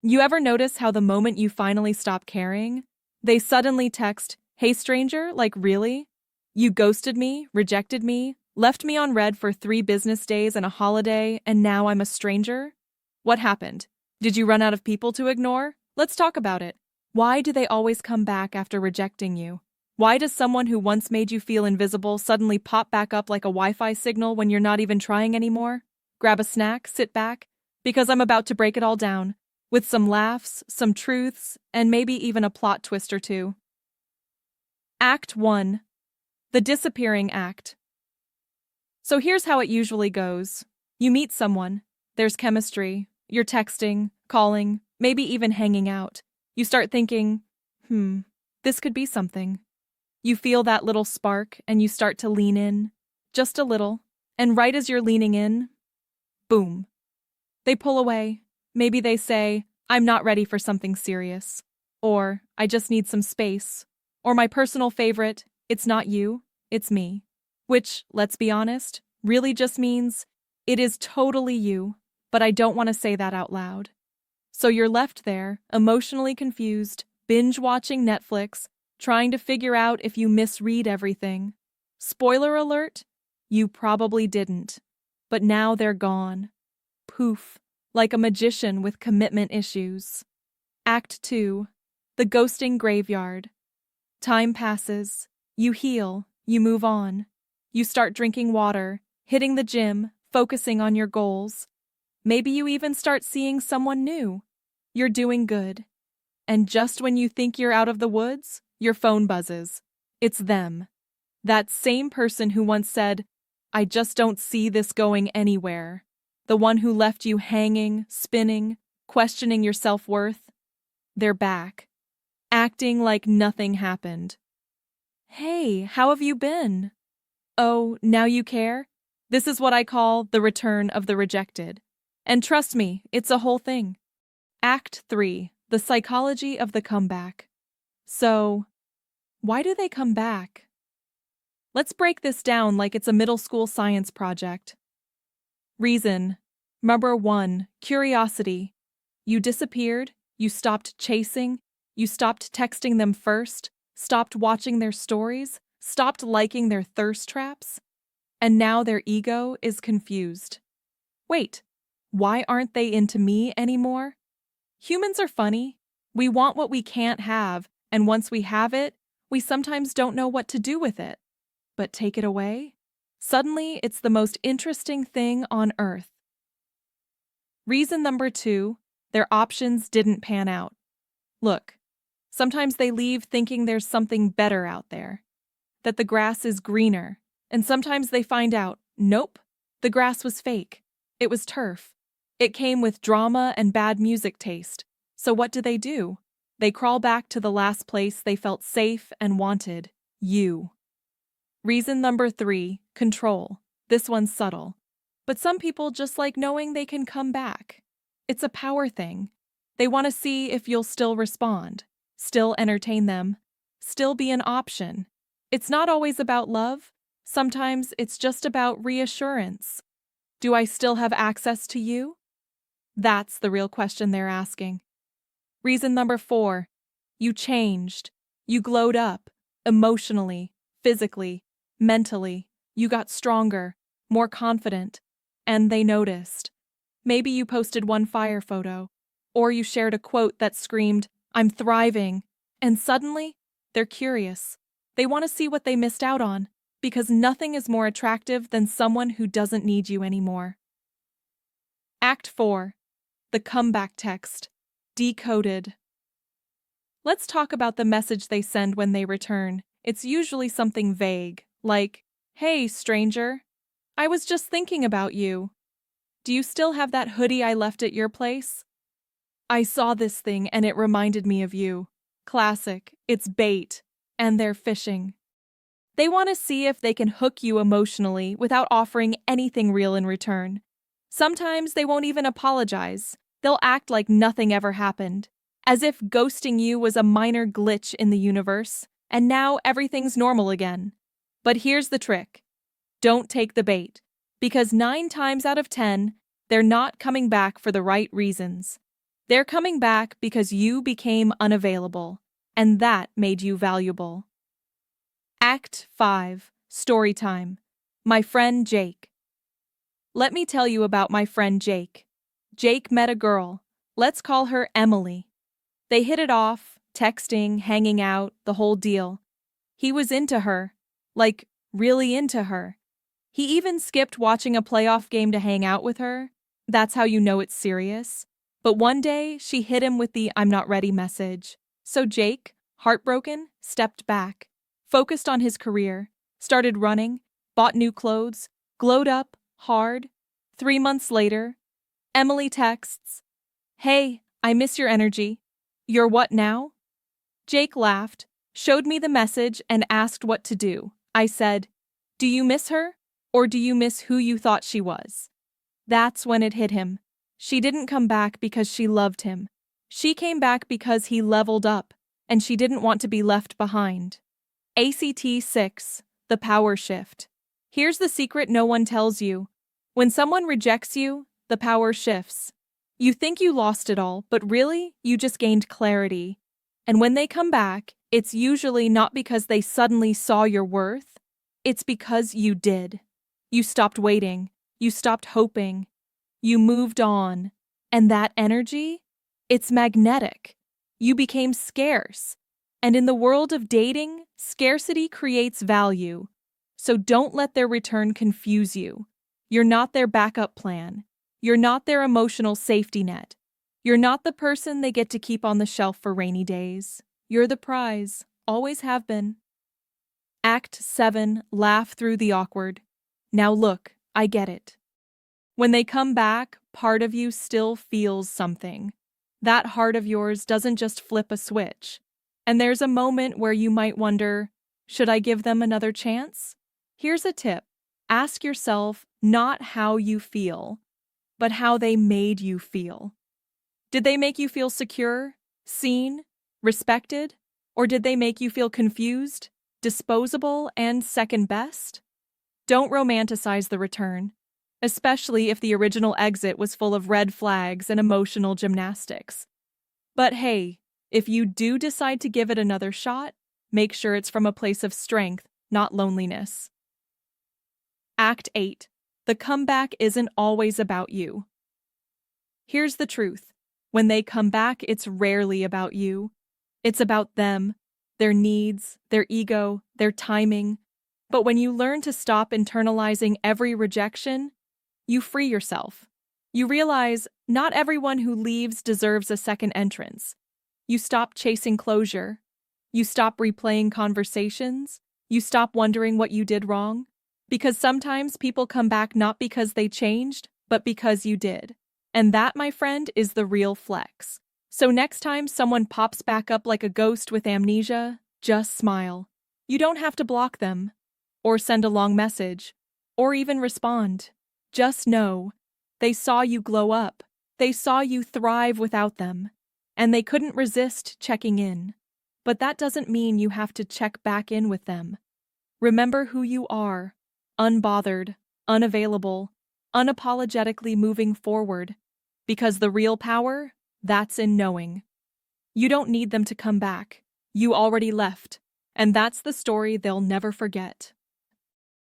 You ever notice how the moment you finally stop caring, they suddenly text, "Hey stranger, like really? You ghosted me, rejected me, left me on red for 3 business days and a holiday, and now I'm a stranger?" What happened? Did you run out of people to ignore? Let's talk about it. Why do they always come back after rejecting you? Why does someone who once made you feel invisible suddenly pop back up like a Wi-Fi signal when you're not even trying anymore? Grab a snack, sit back, because I'm about to break it all down, with some laughs, some truths, and maybe even a plot twist or two. Act 1. The Disappearing Act. So here's how it usually goes. You meet someone, there's chemistry, you're texting, calling, maybe even hanging out. You start thinking, this could be something. You feel that little spark and you start to lean in, just a little, and right as you're leaning in, boom. They pull away. Maybe they say, "I'm not ready for something serious." Or, "I just need some space." Or my personal favorite, "It's not you, it's me." Which, let's be honest, really just means, it is totally you, but I don't want to say that out loud. So you're left there, emotionally confused, binge-watching Netflix, trying to figure out if you misread everything. Spoiler alert, you probably didn't. But now they're gone. Poof, like a magician with commitment issues. Act 2. The Ghosting Graveyard. Time passes. You heal. You move on. You start drinking water, hitting the gym, focusing on your goals. Maybe you even start seeing someone new. You're doing good. And just when you think you're out of the woods, your phone buzzes. It's them. That same person who once said, "I just don't see this going anywhere." The one who left you hanging, spinning, questioning your self-worth. They're back, acting like nothing happened. "Hey, how have you been?" "Oh, now you care?" This is what I call the return of the rejected. And trust me, it's a whole thing. Act 3. The Psychology of the Comeback. So, why do they come back? Let's break this down like it's a middle school science project. Reason. Number 1. Curiosity. You disappeared, you stopped chasing, you stopped texting them first, stopped watching their stories, stopped liking their thirst traps, and now their ego is confused. Wait, why aren't they into me anymore? Humans are funny. We want what we can't have, and once we have it, we sometimes don't know what to do with it. But take it away? Suddenly, it's the most interesting thing on earth. Reason number 2, their options didn't pan out. Look, sometimes they leave thinking there's something better out there, that the grass is greener, and sometimes they find out, nope, the grass was fake. It was turf. It came with drama and bad music taste. So what do? They crawl back to the last place they felt safe and wanted, you. Reason number 3, control. This one's subtle. But some people just like knowing they can come back. It's a power thing. They want to see if you'll still respond, still entertain them, still be an option. It's not always about love. Sometimes it's just about reassurance. Do I still have access to you? That's the real question they're asking. Reason number 4, you changed. You glowed up, emotionally, physically, mentally. You got stronger, more confident, and they noticed. Maybe you posted one fire photo, or you shared a quote that screamed, "I'm thriving," and suddenly, they're curious. They want to see what they missed out on, because nothing is more attractive than someone who doesn't need you anymore. Act 4. The Comeback Text. Decoded. Let's talk about the message they send when they return. It's usually something vague, like, "Hey, stranger, I was just thinking about you. Do you still have that hoodie I left at your place? I saw this thing and it reminded me of you." Classic, it's bait, and they're fishing. They want to see if they can hook you emotionally without offering anything real in return. Sometimes they won't even apologize. They'll act like nothing ever happened, as if ghosting you was a minor glitch in the universe, and now everything's normal again. But here's the trick. Don't take the bait, because 9 times out of 10, they're not coming back for the right reasons. They're coming back because you became unavailable, and that made you valuable. Act 5, Story Time. My friend Jake. Let me tell you about my friend Jake. Jake met a girl. Let's call her Emily. They hit it off, texting, hanging out, the whole deal. He was into her. Like, really into her. He even skipped watching a playoff game to hang out with her. That's how you know it's serious. But one day, she hit him with the "I'm not ready" message. So Jake, heartbroken, stepped back, focused on his career, started running, bought new clothes, glowed up, hard. 3 months later, Emily texts, "Hey, I miss your energy. You're what now?" Jake laughed, showed me the message, and asked what to do. I said, "Do you miss her? Or do you miss who you thought she was?" That's when it hit him. She didn't come back because she loved him. She came back because he leveled up, and she didn't want to be left behind. ACT 6, The Power Shift. Here's the secret no one tells you. When someone rejects you, the power shifts. You think you lost it all, but really, you just gained clarity. And when they come back, it's usually not because they suddenly saw your worth. It's because you did. You stopped waiting. You stopped hoping. You moved on. And that energy? It's magnetic. You became scarce. And in the world of dating, scarcity creates value. So don't let their return confuse you. You're not their backup plan. You're not their emotional safety net. You're not the person they get to keep on the shelf for rainy days. You're the prize. Always have been. Act 7, Laugh through the awkward. Now look, I get it. When they come back, part of you still feels something. That heart of yours doesn't just flip a switch. And there's a moment where you might wonder, should I give them another chance? Here's a tip. Ask yourself not how you feel, but how they made you feel. Did they make you feel secure, seen, respected? Or did they make you feel confused, disposable, and second best? Don't romanticize the return, especially if the original exit was full of red flags and emotional gymnastics. But hey, if you do decide to give it another shot, make sure it's from a place of strength, not loneliness. Act 8. The comeback isn't always about you. Here's the truth. When they come back, it's rarely about you. It's about them, their needs, their ego, their timing. But when you learn to stop internalizing every rejection, you free yourself. You realize not everyone who leaves deserves a second entrance. You stop chasing closure. You stop replaying conversations. You stop wondering what you did wrong. Because sometimes people come back not because they changed, but because you did. And that, my friend, is the real flex. So next time someone pops back up like a ghost with amnesia, just smile. You don't have to block them, or send a long message, or even respond. Just know, they saw you glow up. They saw you thrive without them. And they couldn't resist checking in. But that doesn't mean you have to check back in with them. Remember who you are. Unbothered, unavailable, unapologetically moving forward. Because the real power, that's in knowing. You don't need them to come back. You already left. And that's the story they'll never forget.